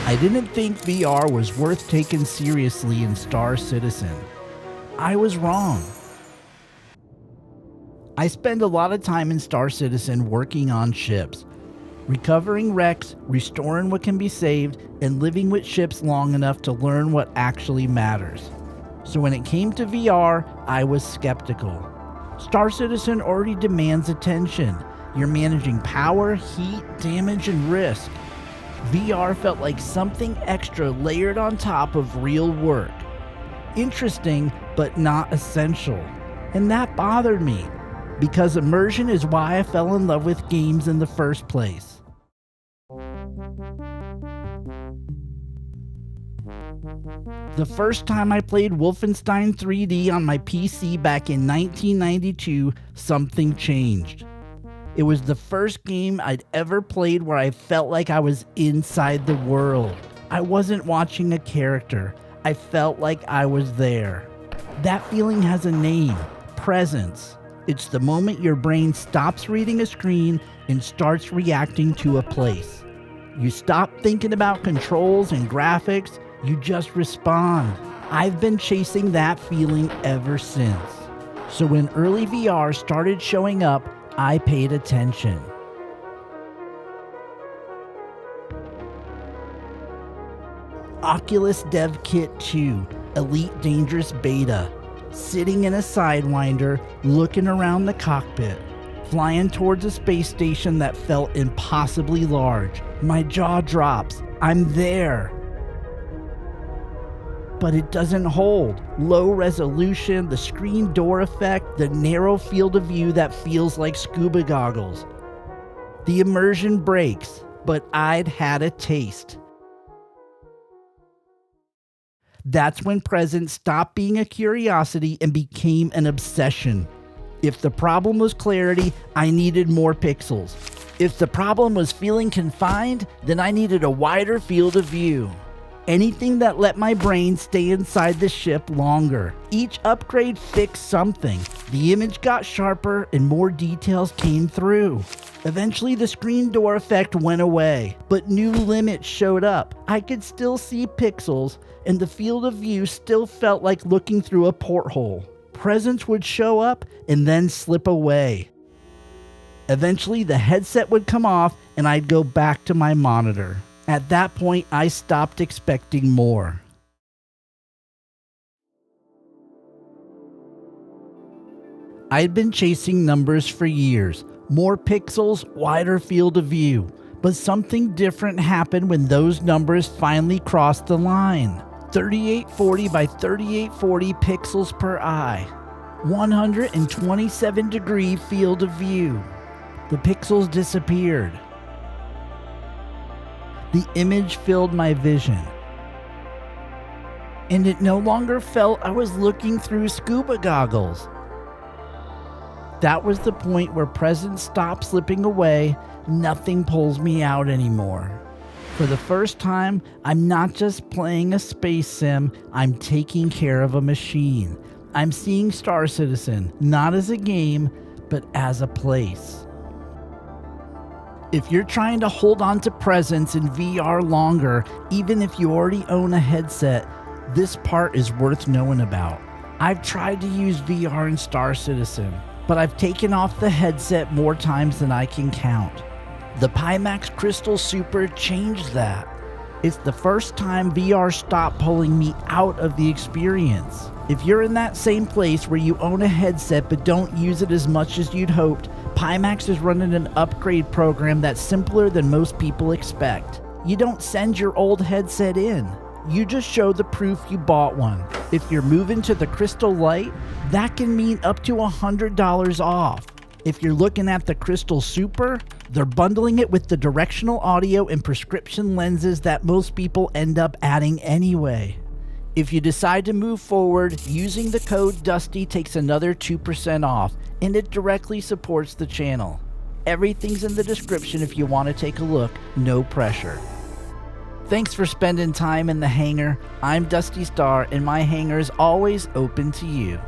I didn't think VR was worth taking seriously in Star Citizen. I was wrong. I spend a lot of time in Star Citizen working on ships, recovering wrecks, restoring what can be saved, and living with ships long enough to learn what actually matters. So when it came to VR, I was skeptical. Star Citizen already demands attention. You're managing power, heat, damage, and risk. VR felt like something extra layered on top of real work. Interesting, but not essential. And that bothered me, because immersion is why I fell in love with games in the first place. The first time I played Wolfenstein 3D on my PC back in 1992, something changed. It was the first game I'd ever played where I felt like I was inside the world. I wasn't watching a character. I felt like I was there. That feeling has a name: presence. It's the moment your brain stops reading a screen and starts reacting to a place. You stop thinking about controls and graphics, you just respond. I've been chasing that feeling ever since. So when early VR started showing up, I paid attention. Oculus Dev Kit 2, Elite Dangerous Beta. Sitting in a Sidewinder, looking around the cockpit, flying towards a space station that felt impossibly large. My jaw drops. I'm there. But it doesn't hold. Low resolution, the screen door effect, the narrow field of view that feels like scuba goggles. The immersion breaks, but I'd had a taste. That's when presence stopped being a curiosity and became an obsession. If the problem was clarity, I needed more pixels. If the problem was feeling confined, then I needed a wider field of view. Anything that let my brain stay inside the ship longer. Each upgrade fixed something. The image got sharper and more details came through. Eventually the screen door effect went away, but new limits showed up. I could still see pixels, and the field of view still felt like looking through a porthole. Presence would show up and then slip away. Eventually the headset would come off and I'd go back to my monitor. At that point, I stopped expecting more. I'd been chasing numbers for years. More pixels, wider field of view. But something different happened when those numbers finally crossed the line. 3840 by 3840 pixels per eye. 127-degree field of view. The pixels disappeared. The image filled my vision. And it no longer felt I was looking through scuba goggles. That was the point where presence stopped slipping away. Nothing pulls me out anymore. For the first time, I'm not just playing a space sim, I'm taking care of a machine. I'm seeing Star Citizen, not as a game, but as a place. If you're trying to hold on to presence in VR longer, even if you already own a headset, this part is worth knowing about. I've tried to use VR in Star Citizen, but I've taken off the headset more times than I can count. The Pimax Crystal Super changed that. It's the first time VR stopped pulling me out of the experience. If you're in that same place where you own a headset but don't use it as much as you'd hoped, Pimax is running an upgrade program that's simpler than most people expect. You don't send your old headset in. You just show the proof you bought one. If you're moving to the Crystal Lite, that can mean up to $100 off. If you're looking at the Crystal Super, they're bundling it with the directional audio and prescription lenses that most people end up adding anyway. If you decide to move forward, using the code Dusty takes another 2% off, and it directly supports the channel. Everything's in the description if you want to take a look, no pressure. Thanks for spending time in the hangar. I'm Dusty Star, and my hangar is always open to you.